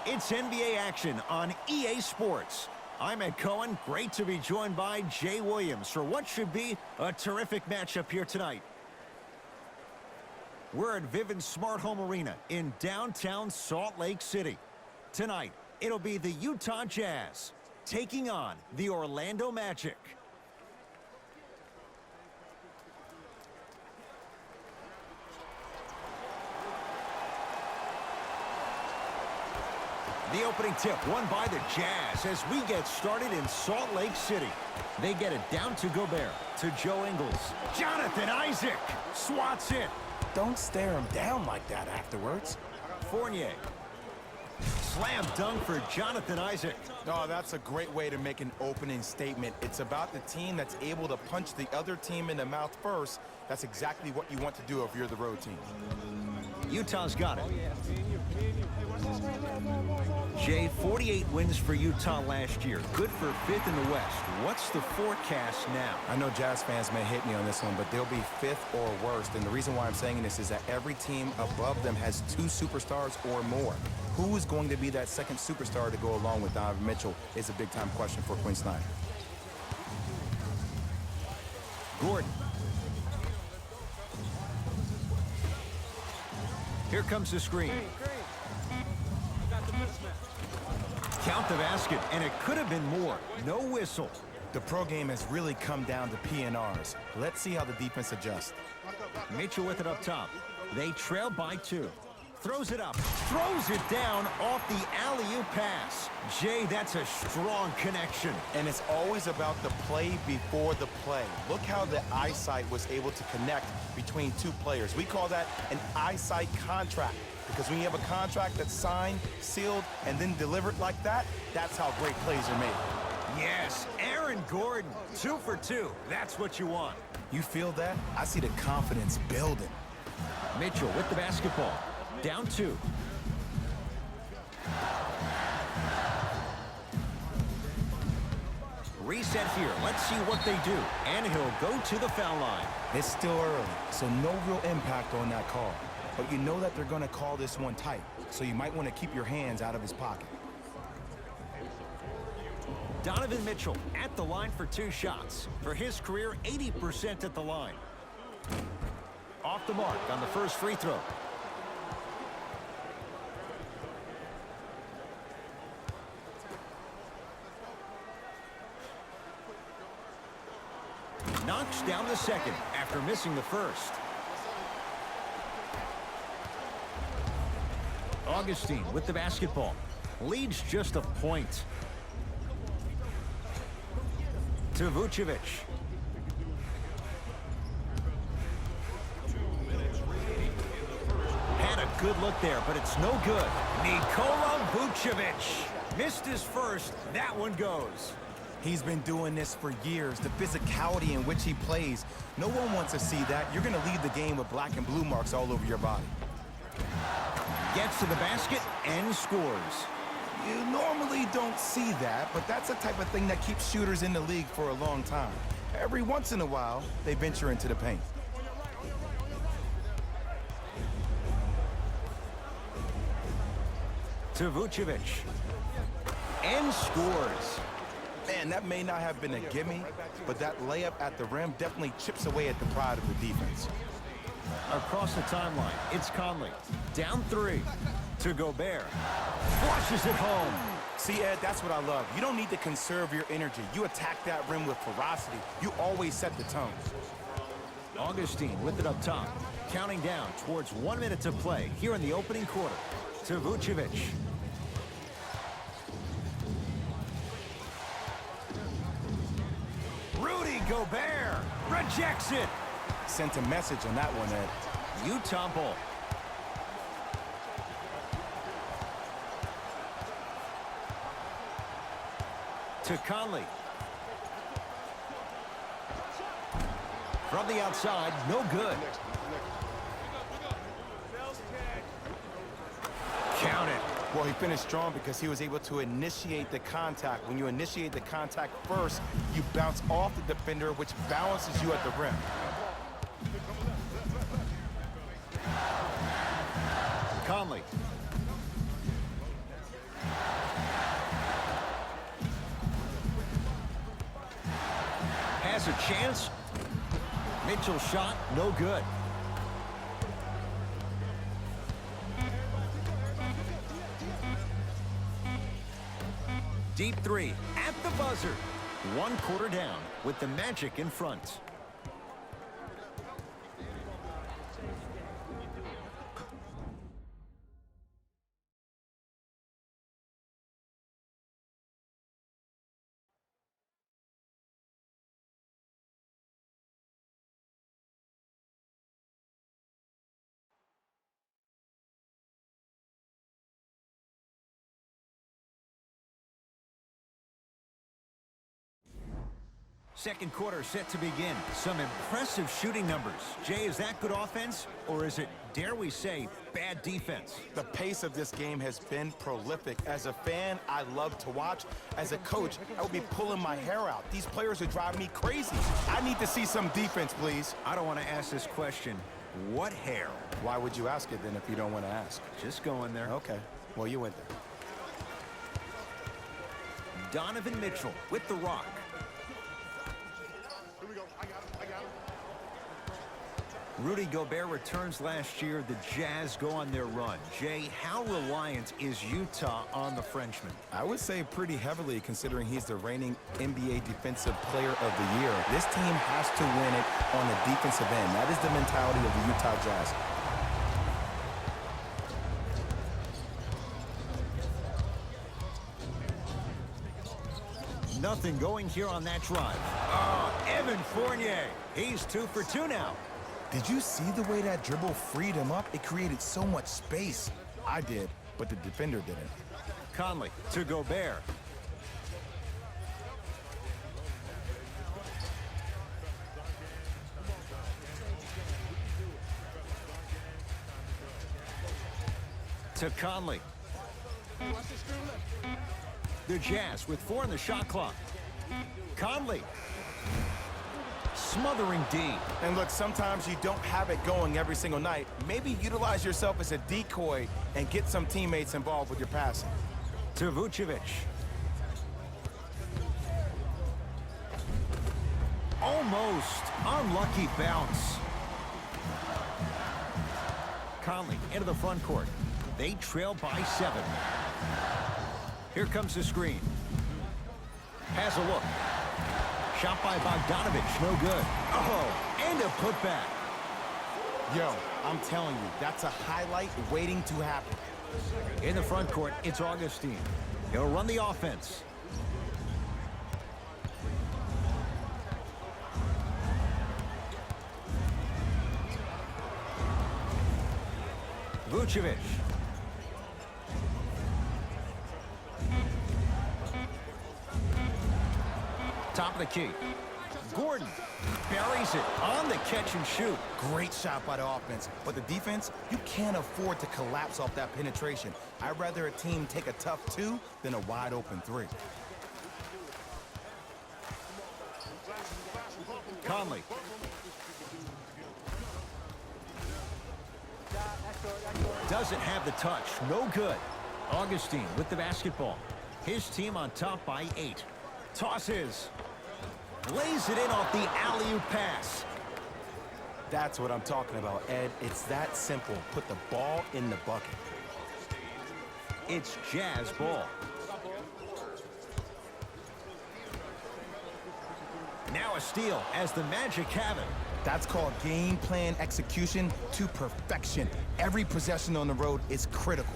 It's NBA action on EA Sports. I'm Ed Cohen. Great to be joined by Jay Williams for what should be a terrific matchup here tonight. We're at Vivint Smart Home Arena in downtown Salt Lake City. Tonight, it'll be the Utah Jazz taking on the Orlando Magic. The opening tip won by the Jazz as we get started in Salt Lake City. They get it down to Gobert, to Joe Ingles. Jonathan Isaac swats it. Don't stare him down like that afterwards. Fournier. Slam dunk for Jonathan Isaac. Oh, that's a great way to make an opening statement. It's about the team that's able to punch the other team in the mouth first. That's exactly what you want to do if you're the road team. Utah's got it. Jay, 48 wins for Utah last year. Good for 5th in the West. What's the forecast now? I know Jazz fans may hate me on this one, but they'll be 5th or worse. And the reason why I'm saying this is that every team above them has 2 superstars or more. Who is going to be that second superstar to go along with Donovan Mitchell is a big-time question for Quinn Snyder. Gordon. Here comes the screen. Count the basket, and it could have been more. No whistle. The pro game has really come down to PNRs. Let's see how the defense adjusts. Mitchell with it up top. They trail by 2. Throws it up. Throws it down off the alley-oop pass. Jay, that's a strong connection. And it's always about the play before the play. Look how the eyesight was able to connect between 2 players. We call that an eyesight contract. Because when you have a contract that's signed, sealed, and then delivered like that, that's how great plays are made. Yes, Aaron Gordon, 2 for 2. That's what you want. You feel that? I see the confidence building. Mitchell with the basketball. Down 2. Reset here. Let's see what they do. And he'll go to the foul line. It's still early, so no real impact on that call. But you know that they're going to call this one tight, so you might want to keep your hands out of his pocket. Donovan Mitchell at the line for 2 shots. For his career, 80% at the line. Off the mark on the first free throw. Knocks down the second after missing the first. Augustine with the basketball. Leads just a point. To Vucevic. Had a good look there, but it's no good. Nikola Vucevic. Missed his first. That one goes. He's been doing this for years. The physicality in which he plays. No one wants to see that. You're going to leave the game with black and blue marks all over your body. Gets to the basket and scores. You normally don't see that, but that's the type of thing that keeps shooters in the league for a long time. Every once in a while, they venture into the paint. To Vucevic. And scores. Man, that may not have been a gimme, but that layup at the rim definitely chips away at the pride of the defense. Across the timeline, it's Conley. Down 3. To Gobert. Flushes it home. See, Ed, that's what I love. You don't need to conserve your energy. You attack that rim with ferocity. You always set the tone. Augustine with it up top. Counting down towards 1 minute to play here in the opening quarter. To Vucevic. Rudy Gobert rejects it. Sent a message on that one, Ed. Utah ball. To Conley. From the outside, no good. Count it. Well, he finished strong because he was able to initiate the contact. When you initiate the contact first, you bounce off the defender, which balances you at the rim. Conley. has a chance. Mitchell shot, no good. Deep three at the buzzer. 1 quarter down with the Magic in front. Second quarter set to begin. Some impressive shooting numbers. Jay, is that good offense, or is it, dare we say, bad defense? The pace of this game has been prolific. As a fan, I love to watch. As a coach, I would be pulling my hair out. These players are driving me crazy. I need to see some defense, please. I don't want to ask this question. What hair? Why would you ask it then if you don't want to ask? Just going there. Okay, well, you went there. Donovan Mitchell with the rock. Rudy Gobert returns last year. The Jazz go on their run. Jay, how reliant is Utah on the Frenchman? I would say pretty heavily, considering he's the reigning NBA Defensive Player of the Year. This team has to win it on the defensive end. That is the mentality of the Utah Jazz. Nothing going here on that drive. Oh, Evan Fournier. He's 2 for 2 now. Did you see the way that dribble freed him up? It created so much space. I did, but the defender didn't. Conley to Gobert. To Conley. The Jazz with 4 on the shot clock. Conley. Smothering D. And look, sometimes you don't have it going every single night. Maybe utilize yourself as a decoy and get some teammates involved with your passing. To Vucevic. Almost unlucky bounce. Conley into the front court. They trail by 7. Here comes the screen. Has a look. Shot by Bogdanovich, no good. Oh, and a putback. Yo, I'm telling you, that's a highlight waiting to happen. In the front court, it's Augustine. He'll run the offense. Vucevic. Top of the key. Gordon buries it on the catch and shoot. Great shot by the offense, but the defense, you can't afford to collapse off that penetration. I'd rather a team take a tough 2 than a wide open 3. Conley. Doesn't have the touch. No good. Augustine with the basketball. His team on top by 8. Tosses. Lays it in off the alley-oop pass. That's what I'm talking about, Ed. It's that simple. Put the ball in the bucket. It's Jazz ball. Now a steal as the Magic have it. That's called game plan execution to perfection. Every possession on the road is critical.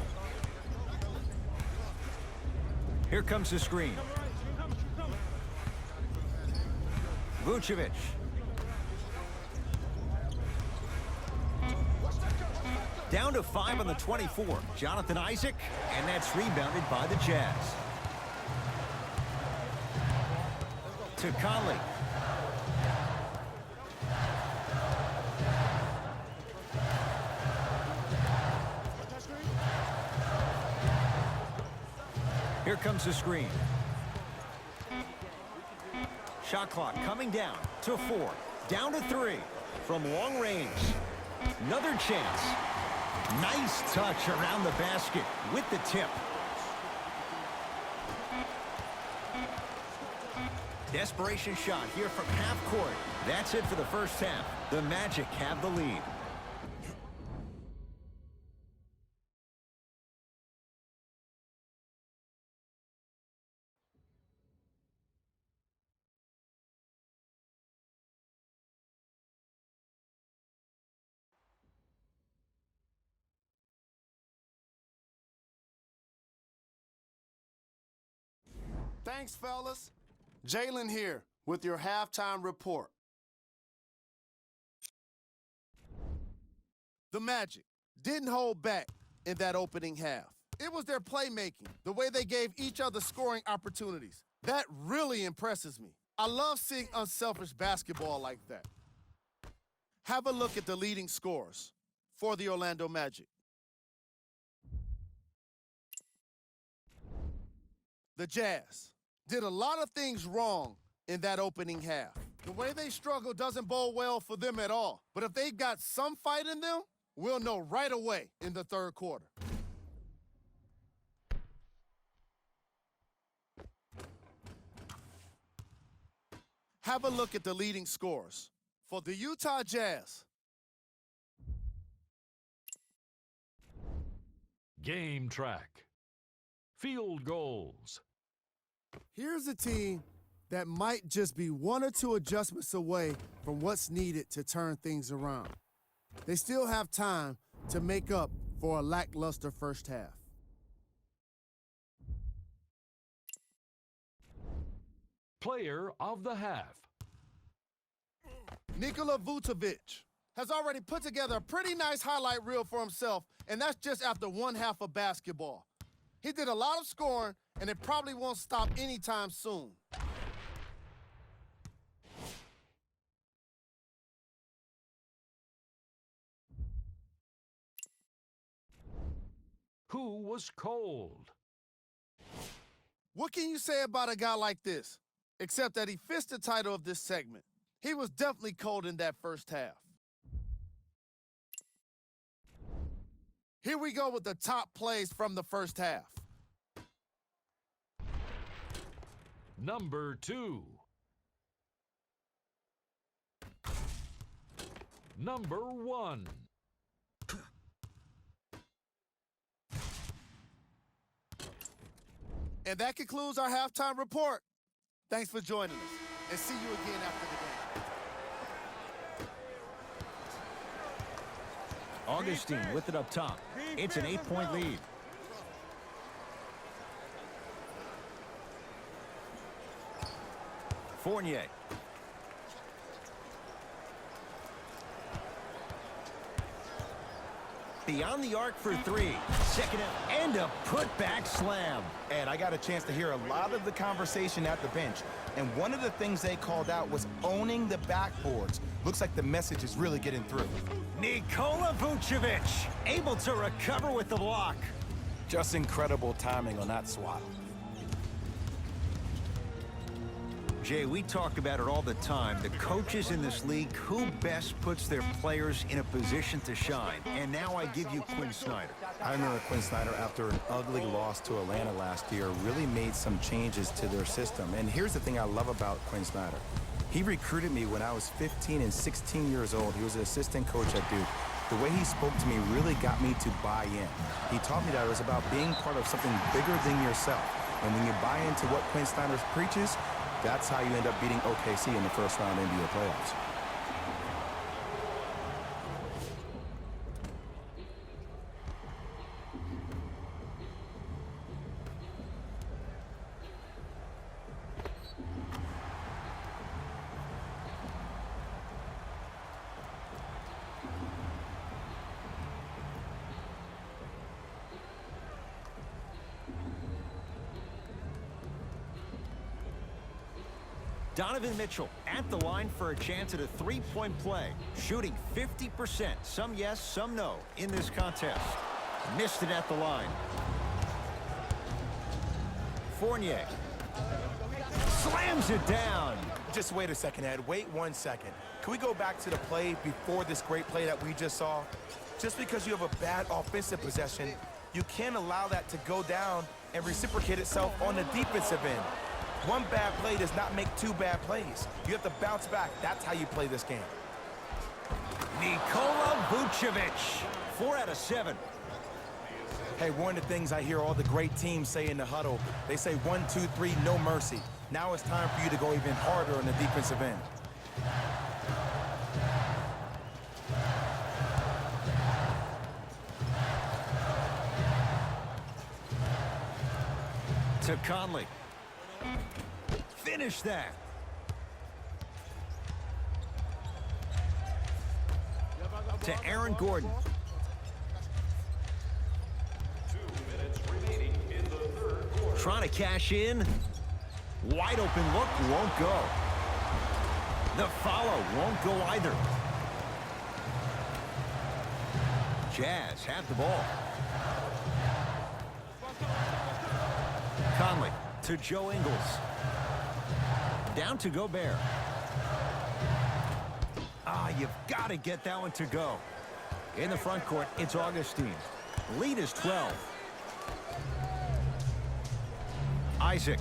Here comes the screen. Vucevic. Down to 5 on the 24. Jonathan Isaac, and that's rebounded by the Jazz. To Conley. Here comes the screen. Shot clock coming down to 4. Down to 3 from long range. Another chance. Nice touch around the basket with the tip. Desperation shot here from half court. That's it for the first half. The Magic have the lead. Thanks, fellas. Jalen here with your halftime report. The Magic didn't hold back in that opening half. It was their playmaking, the way they gave each other scoring opportunities. That really impresses me. I love seeing unselfish basketball like that. Have a look at the leading scorers for the Orlando Magic. The Jazz did a lot of things wrong in that opening half. The way they struggle doesn't bode well for them at all. But if they've got some fight in them, we'll know right away in the third quarter. Have a look at the leading scorers for the Utah Jazz. Game track. Field goals. Here's a team that might just be one or two adjustments away from what's needed to turn things around. They still have time to make up for a lackluster first half. Player of the half. Nikola Vucevic has already put together a pretty nice highlight reel for himself, and that's just after one half of basketball. He did a lot of scoring, and it probably won't stop anytime soon. Who was cold? What can you say about a guy like this? Except that he fits the title of this segment. He was definitely cold in that first half. Here we go with the top plays from the first half. Number 2. Number 1. And that concludes our halftime report. Thanks for joining us, and see you again after the game. Augustine with it up top. It's an 8-point lead. Fournier. Beyond the arc for three. Second and a putback slam. And I got a chance to hear a lot of the conversation at the bench. And one of the things they called out was owning the backboards. Looks like the message is really getting through. Nikola Vucevic able to recover with the block. Just incredible timing on that swat. Jay, we talk about it all the time. The coaches in this league, who best puts their players in a position to shine? And now I give you Quinn Snyder. I remember Quinn Snyder, after an ugly loss to Atlanta last year, really made some changes to their system. And here's the thing I love about Quinn Snyder. He recruited me when I was 15 and 16 years old. He was an assistant coach at Duke. The way he spoke to me really got me to buy in. He taught me that it was about being part of something bigger than yourself. And when you buy into what Quinn Snyder preaches, that's how you end up beating OKC in the first round NBA playoffs. Donovan Mitchell at the line for a chance at a three-point play. Shooting 50%. Some yes, some no in this contest. Missed it at the line. Fournier slams it down. Just wait a second, Ed. Wait 1 second. Can we go back to the play before this great play that we just saw? Just because you have a bad offensive possession, you can't allow that to go down and reciprocate itself on the defensive end. One bad play does not make two bad plays. You have to bounce back. That's how you play this game. Nikola Vucevic, 4 out of 7. Hey, one of the things I hear all the great teams say in the huddle, they say 1, 2, 3, no mercy. Now it's time for you to go even harder on the defensive end. To Conley. Finish that. To Aaron Gordon. 2 minutes remaining in the third quarter. Trying to cash in. Wide open look, won't go. The follow won't go either. Jazz have the ball. Conley to Joe Ingles. Down to Gobert. You've got to get that one to go. In the front court, it's Augustine. Lead is 12. Isaac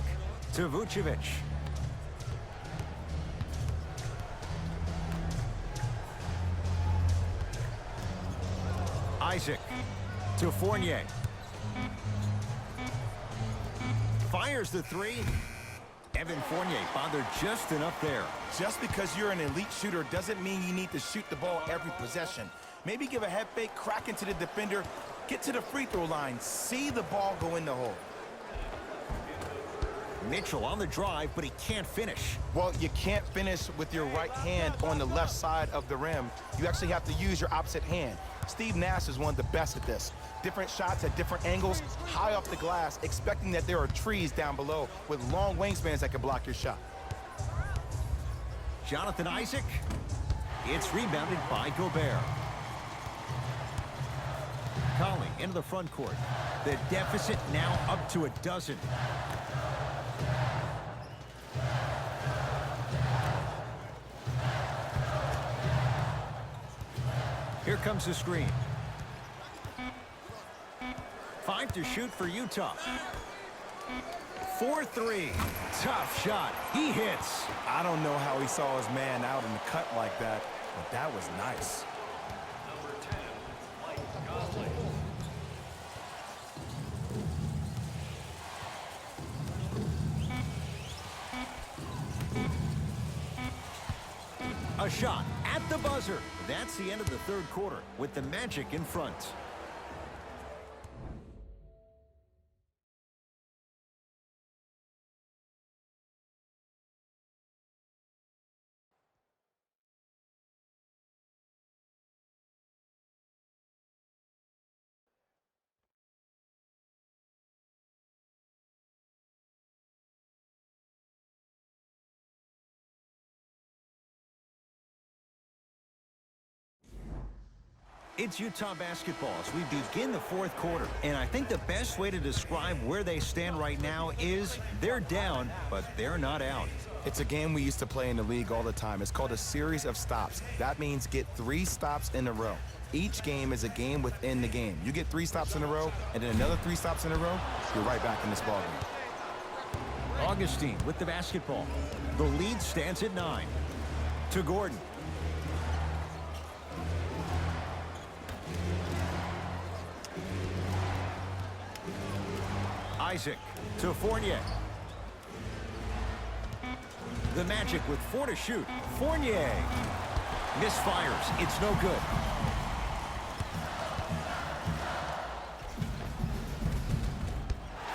to Vucevic. Isaac to Fournier. Fires the three. Evan Fournier bothered just enough there. Just because you're an elite shooter doesn't mean you need to shoot the ball every possession. Maybe give a head fake, crack into the defender, get to the free throw line, see the ball go in the hole. Mitchell on the drive, but he can't finish. Well, you can't finish with your right hand on the left side of the rim. You actually have to use your opposite hand. Steve Nash is one of the best at this. Different shots at different angles, high off the glass, expecting that there are trees down below with long wingspans that can block your shot. Jonathan Isaac. It's rebounded by Gobert. Conley into the front court. The deficit now up to a dozen. Here comes the screen. 5 to shoot for Utah. 4-3. Tough shot. He hits. I don't know how he saw his man out in the cut like that, but that was nice. Number 10, Mike Conley. A shot at the buzzer. That's the end of the third quarter with the Magic in front. It's Utah basketball as we begin the fourth quarter. And I think the best way to describe where they stand right now is they're down, but they're not out. It's a game we used to play in the league all the time. It's called a series of stops. That means get 3 stops in a row. Each game is a game within the game. You get 3 stops in a row, and then another 3 stops in a row, you're right back in this ballgame. Augustine with the basketball. The lead stands at 9. To Gordon. Isaac to Fournier. The Magic with 4 to shoot. Fournier misfires. It's no good.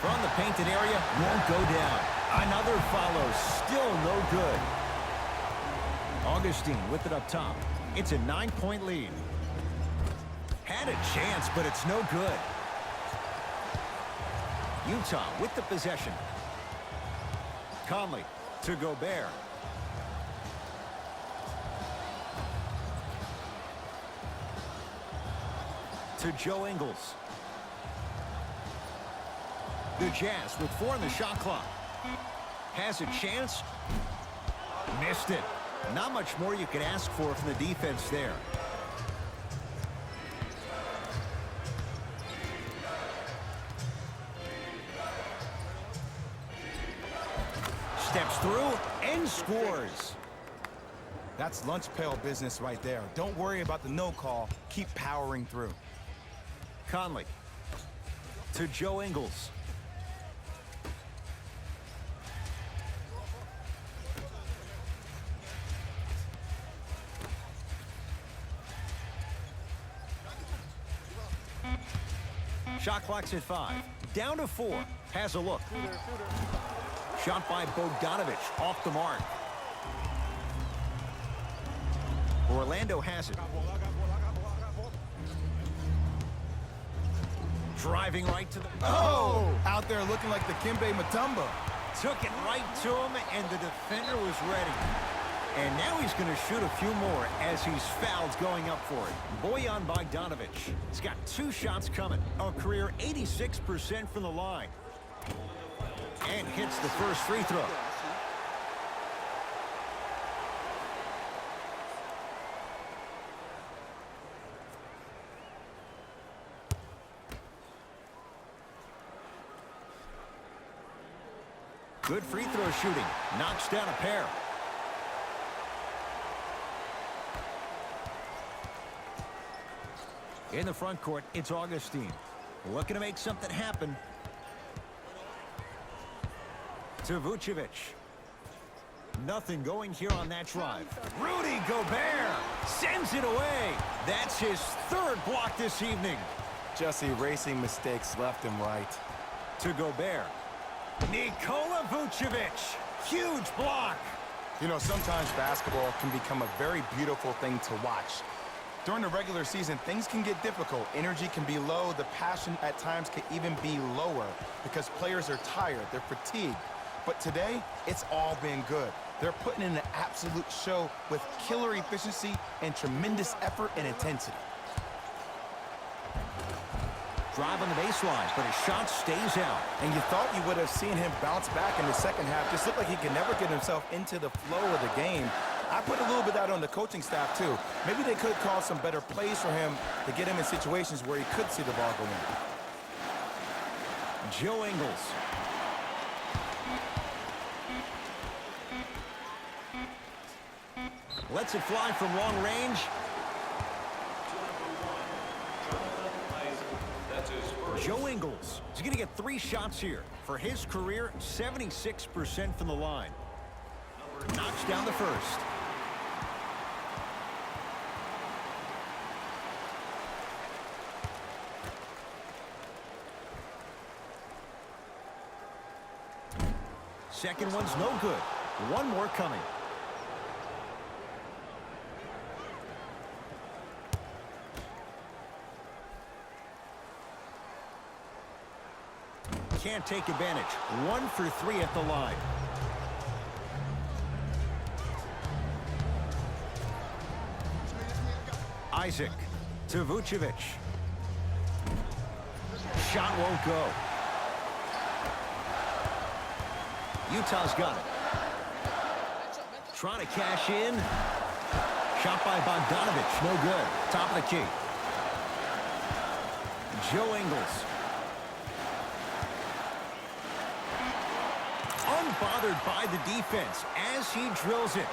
From the painted area, won't go down. Another follow, still no good. Augustine with it up top. It's a 9-point lead. Had a chance, but it's no good. Utah with the possession. Conley to Gobert. To Joe Ingles. The Jazz with 4 on the shot clock. Has a chance. Missed it. Not much more you could ask for from the defense there. steps through and scores. That's lunch pail business right there. Don't worry about the no call. Keep powering through. Conley to Joe Ingles. Shot clock's at 5. Down to 4. Has a look. Shot by Bogdanovich. Off the mark. Orlando has it. Driving right to the... Oh! Out there looking like the Kimbe Mutombo. Took it right to him, and the defender was ready. And now he's going to shoot a few more as he's fouled going up for it. Bojan Bogdanovich. He's got 2 shots coming. A career 86% from the line. And hits the first free throw. Good free throw shooting. Knocks down a pair. In the front court, it's Augustine. Looking to make something happen. To Vucevic. Nothing going here on that drive. Rudy Gobert sends it away. That's his 3rd block this evening. Just erasing mistakes left and right. To Gobert. Nikola Vucevic. Huge block. You know, sometimes basketball can become a very beautiful thing to watch. During the regular season, things can get difficult. Energy can be low. The passion at times can even be lower because players are tired. They're fatigued. But today, it's all been good. They're putting in an absolute show with killer efficiency and tremendous effort and intensity. Drive on the baseline, but his shot stays out. And you thought you would have seen him bounce back in the second half. Just looked like he could never get himself into the flow of the game. I put a little bit out on the coaching staff, too. Maybe they could call some better plays for him to get him in situations where he could see the ball go in. Joe Ingles. Lets it fly from long range. Joe Ingles is going to get 3 shots here. For his career, 76% from the line. Knocks down the first. Second one's no good. One more coming. Can't take advantage. 1 for 3 at the line. Isaac to Vucevic. Shot won't go. Utah's got it. Trying to cash in. Shot by Bogdanovich. No good. Top of the key. Joe Ingles. Unbothered by the defense as he drills it.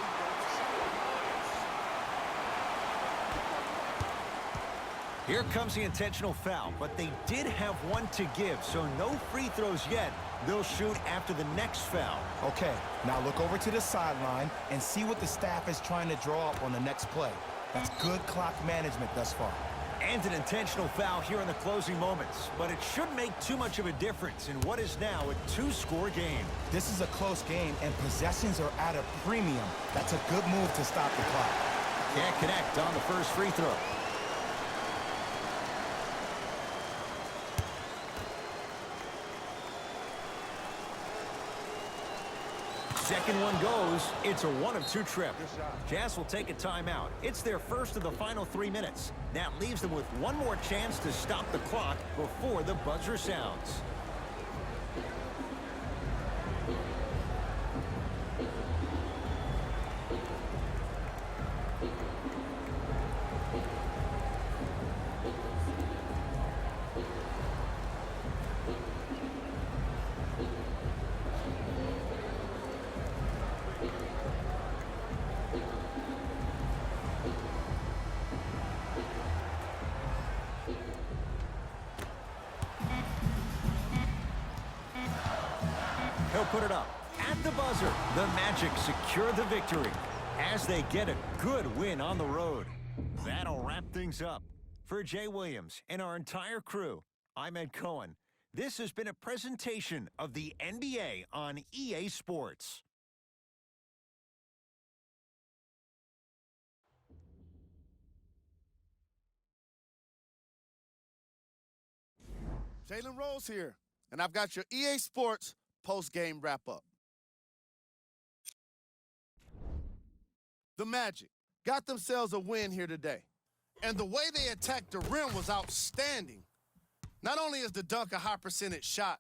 Here comes the intentional foul, but they did have one to give, so no free throws yet. They'll shoot after the next foul. Okay, now look over to the sideline and see what the staff is trying to draw up on the next play. That's good clock management thus far. And an intentional foul here in the closing moments, but it shouldn't make too much of a difference in what is now a 2-score game. This is a close game, and possessions are at a premium. That's a good move to stop the clock. Can't connect on the first free throw. Second one goes. It's a 1 of 2 trip. Jazz will take a timeout. It's their first of the final 3 minutes. That leaves them with one more chance to stop the clock before the buzzer sounds. He'll put it up. At the buzzer, the Magic secure the victory as they get a good win on the road. That'll wrap things up. For Jay Williams and our entire crew, I'm Ed Cohen. This has been a presentation of the NBA on EA Sports. Jalen Rose here, and I've got your EA Sports post-game wrap-up. The Magic got themselves a win here today, and the way they attacked the rim was outstanding. Not only is the dunk a high-percentage shot,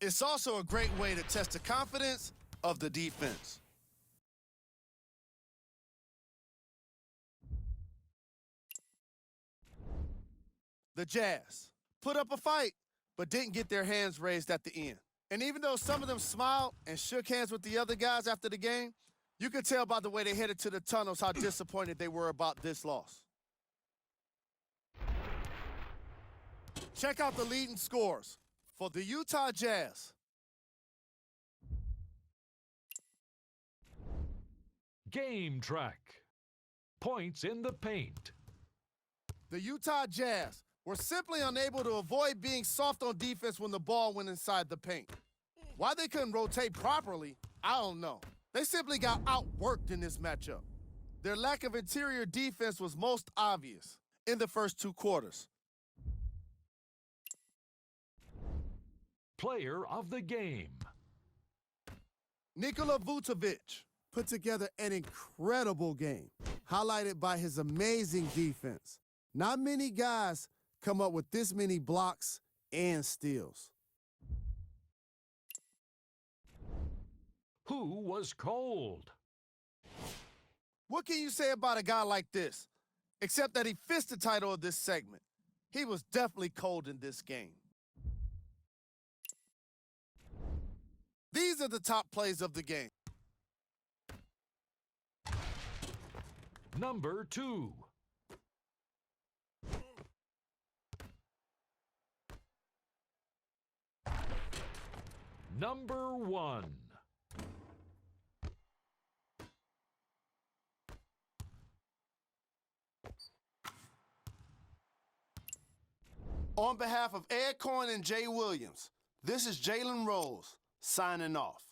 it's also a great way to test the confidence of the defense. The Jazz put up a fight, but didn't get their hands raised at the end. And even though some of them smiled and shook hands with the other guys after the game, you could tell by the way they headed to the tunnels how disappointed they were about this loss. Check out the leading scores for the Utah Jazz. Game track. Points in the paint. The Utah Jazz were simply unable to avoid being soft on defense when the ball went inside the paint. Why they couldn't rotate properly, I don't know. They simply got outworked in this matchup. Their lack of interior defense was most obvious in the first two quarters. Player of the game. Nikola Vucevic put together an incredible game, highlighted by his amazing defense. Not many guys come up with this many blocks and steals. Who was cold? What can you say about a guy like this? Except that he fits the title of this segment. He was definitely cold in this game. These are the top plays of the game. Number 2. Number 1. On behalf of Ed Cohen and Jay Williams, this is Jalen Rose signing off.